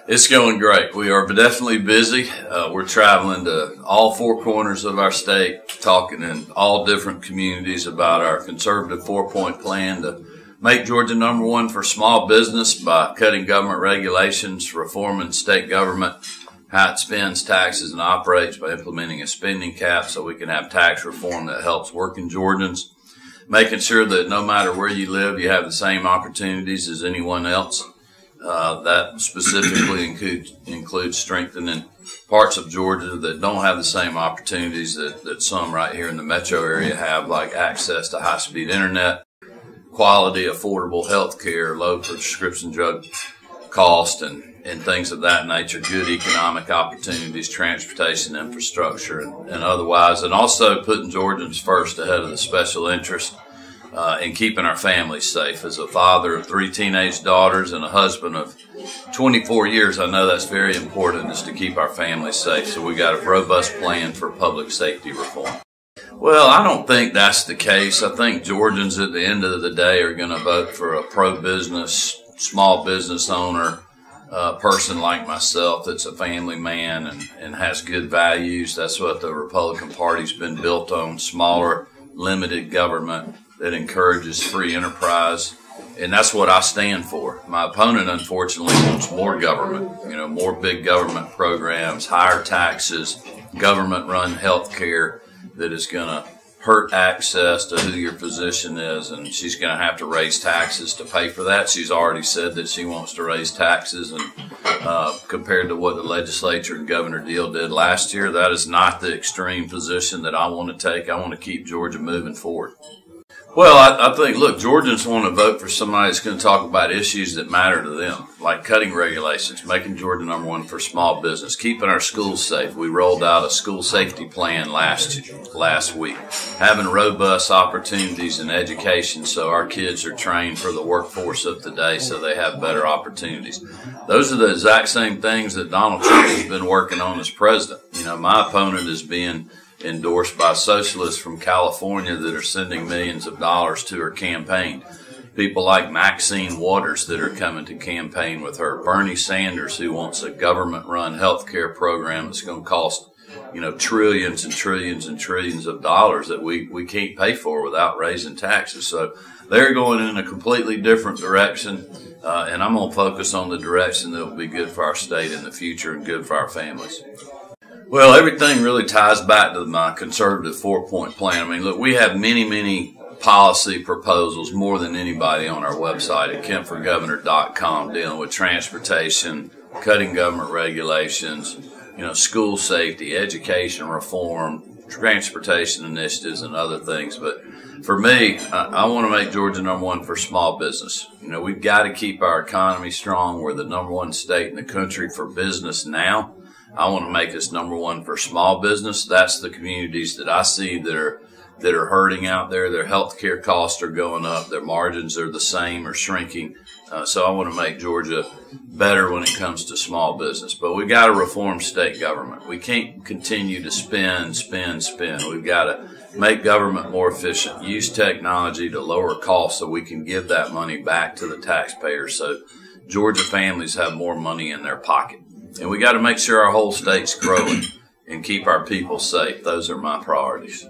It's going great. We are definitely busy. We're traveling to all four corners of our state, talking in all different communities about our conservative 4-point plan to make Georgia #1 for small business by cutting government regulations, reforming state government, how it spends taxes and operates by implementing a spending cap so we can have tax reform that helps working Georgians, making sure that no matter where you live, you have the same opportunities as anyone else. That specifically includes strengthening parts of Georgia that don't have the same opportunities that some right here in the metro area have, like access to high-speed internet, quality, affordable health care, low prescription drug cost, and things of that nature, good economic opportunities, transportation infrastructure, and otherwise, and also putting Georgians first ahead of the special interest. And keeping our families safe. As a father of 3 teenage daughters and a husband of 24 years, I know that's very important, is to keep our families safe. So we got a robust plan for public safety reform. Well, I don't think that's the case. I think Georgians at the end of the day are going to vote for a pro-business, small business owner, person like myself that's a family man and has good values. That's what the Republican Party's been built on, smaller, limited government that encourages free enterprise, and that's what I stand for. My opponent, unfortunately, wants more government, more big government programs, higher taxes, government-run health care that is going to hurt access to who your physician is, and she's going to have to raise taxes to pay for that. She's already said that she wants to raise taxes, and compared to what the legislature and Governor Deal did last year, that is not the extreme position that I want to take. I want to keep Georgia moving forward. Well, I think, look, Georgians want to vote for somebody that's going to talk about issues that matter to them, like cutting regulations, making Georgia #1 for small business, keeping our schools safe. We rolled out a school safety plan last week, having robust opportunities in education so our kids are trained for the workforce of today so they have better opportunities. Those are the exact same things that Donald Trump has been working on as president. My opponent is being endorsed by socialists from California that are sending millions of dollars to her campaign. People like Maxine Waters that are coming to campaign with her. Bernie Sanders, who wants a government-run health care program that's going to cost, trillions and trillions and trillions of dollars that we can't pay for without raising taxes. So they're going in a completely different direction, and I'm going to focus on the direction that will be good for our state in the future and good for our families. Well, everything really ties back to my conservative 4-point plan. I mean, look, we have many policy proposals, more than anybody on our website at KempForGovernor.com, dealing with transportation, cutting government regulations, school safety, education reform, transportation initiatives, and other things. But for me, I want to make Georgia #1 for small business. We've got to keep our economy strong. We're the #1 state in the country for business now. I want to make us #1 for small business. That's the communities that I see that are hurting out there. Their health care costs are going up. Their margins are the same or shrinking. So I want to make Georgia better when it comes to small business. But we've got to reform state government. We can't continue to spend. We've got to make government more efficient, use technology to lower costs so we can give that money back to the taxpayers so Georgia families have more money in their pocket. And we got to make sure our whole state's growing and keep our people safe. Those are my priorities.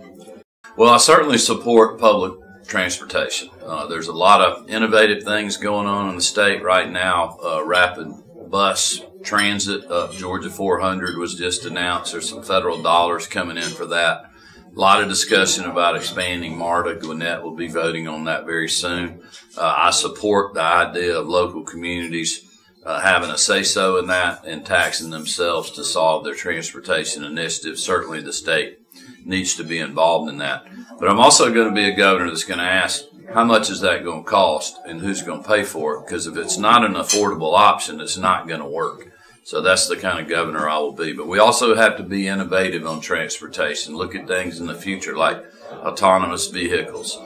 Well, I certainly support public transportation. There's a lot of innovative things going on in the state right now. Rapid bus transit up Georgia 400 was just announced. There's some federal dollars coming in for that. A lot of discussion about expanding MARTA. Gwinnett will be voting on that very soon. I support the idea of local communities having a say-so in that and taxing themselves to solve their transportation initiatives. Certainly the state needs to be involved in that. But I'm also going to be a governor that's going to ask, how much is that going to cost and who's going to pay for it? Because if it's not an affordable option, it's not going to work. So that's the kind of governor I will be. But we also have to be innovative on transportation. Look at things in the future like autonomous vehicles,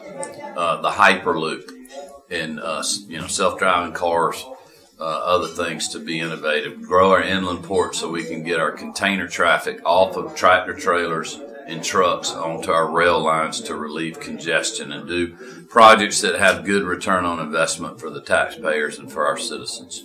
the Hyperloop, and self-driving cars. Other things to be innovative. Grow our inland ports so we can get our container traffic off of tractor trailers and trucks onto our rail lines to relieve congestion, and do projects that have good return on investment for the taxpayers and for our citizens.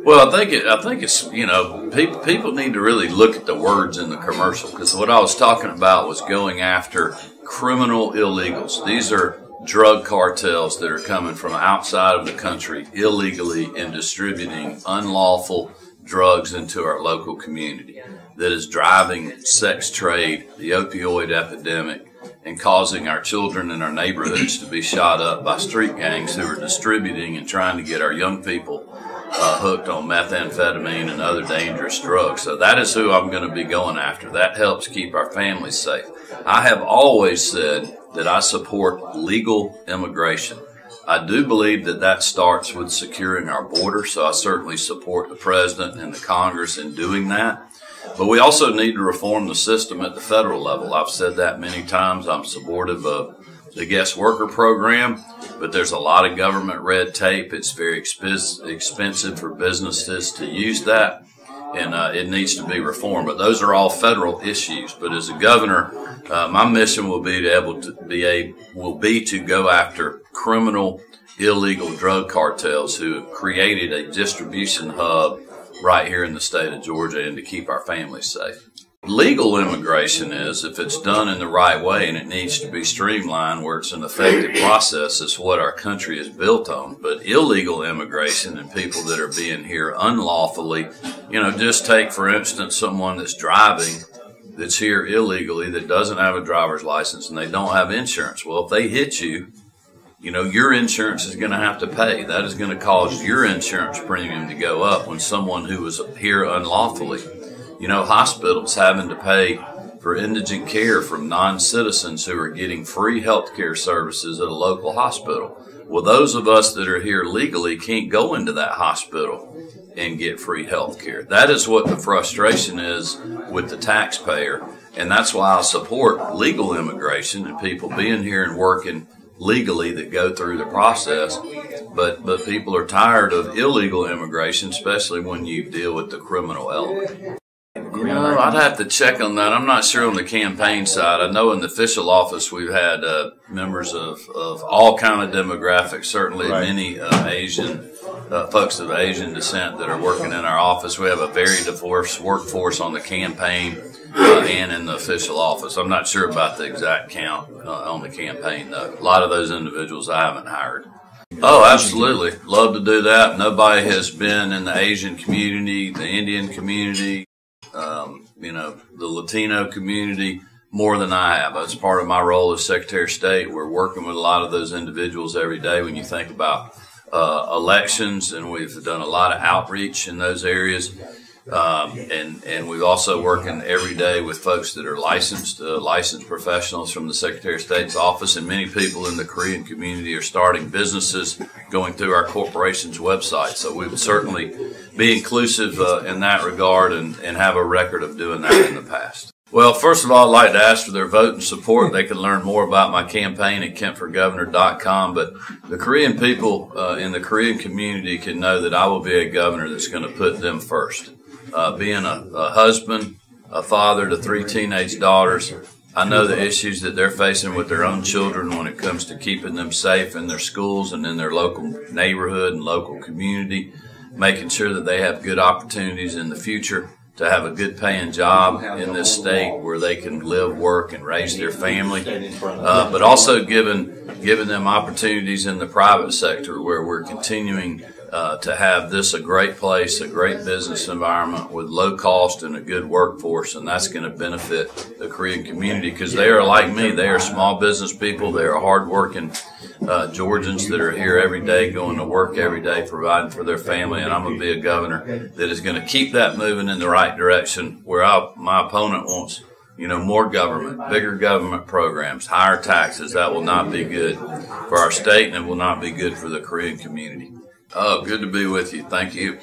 Well, I think it's, people need to really look at the words in the commercial, because what I was talking about was going after criminal illegals. These are drug cartels that are coming from outside of the country illegally and distributing unlawful drugs into our local community, that is driving sex trade, the opioid epidemic, and causing our children in our neighborhoods to be shot up by street gangs who are distributing and trying to get our young people hooked on methamphetamine and other dangerous drugs. So that is who I'm going to be going after. That helps keep our families safe. I have always said that I support legal immigration. I do believe that that starts with securing our border, so I certainly support the President and the Congress in doing that. But we also need to reform the system at the federal level. I've said that many times. I'm supportive of the guest worker program, but there's a lot of government red tape. It's very expensive for businesses to use that, and it needs to be reformed. But those are all federal issues. But as a governor, my mission will be to go after criminal, illegal drug cartels who have created a distribution hub right here in the state of Georgia, and to keep our families safe. Legal immigration is, if it's done in the right way, and it needs to be streamlined where it's an effective process, is what our country is built on. But illegal immigration and people that are being here unlawfully, just take, for instance, someone that's driving that's here illegally that doesn't have a driver's license and they don't have insurance. Well, if they hit you, your insurance is going to have to pay. That is going to cause your insurance premium to go up when someone who was here unlawfully. Hospitals having to pay for indigent care from non-citizens who are getting free health care services at a local hospital. Well, those of us that are here legally can't go into that hospital and get free health care. That is what the frustration is with the taxpayer. And that's why I support legal immigration and people being here and working legally that go through the process. But people are tired of illegal immigration, especially when you deal with the criminal element. I'd have to check on that. I'm not sure on the campaign side. I know in the official office we've had members of all kind of demographics, certainly many Asian folks of Asian descent that are working in our office. We have a very diverse workforce on the campaign and in the official office. I'm not sure about the exact count on the campaign, though. A lot of those individuals I haven't hired. Oh, absolutely. Love to do that. Nobody has been in the Asian community, the Indian community, the Latino community more than I have. That's part of my role as Secretary of State. We're working with a lot of those individuals every day when you think about elections, and we've done a lot of outreach in those areas. And we're also working every day with folks that are licensed professionals from the Secretary of State's office, and many people in the Korean community are starting businesses going through our corporation's website. So we would certainly be inclusive in that regard and have a record of doing that in the past. Well, first of all, I'd like to ask for their vote and support. They can learn more about my campaign at kempforgovernor.com. But the Korean people in the Korean community can know that I will be a governor that's going to put them first. Being a husband, a father to 3 teenage daughters, I know the issues that they're facing with their own children when it comes to keeping them safe in their schools and in their local neighborhood and local community, making sure that they have good opportunities in the future to have a good paying job in this state where they can live, work, and raise their family, but also giving them opportunities in the private sector where we're continuing to have this a great place, a great business environment with low cost and a good workforce, and that's going to benefit the Korean community because they are like me. They are small business people. They are hardworking Georgians that are here every day, going to work every day, providing for their family, and I'm going to be a governor that is going to keep that moving in the right direction where my opponent wants more government, bigger government programs, higher taxes. That will not be good for our state, and it will not be good for the Korean community. Oh, good to be with you. Thank you.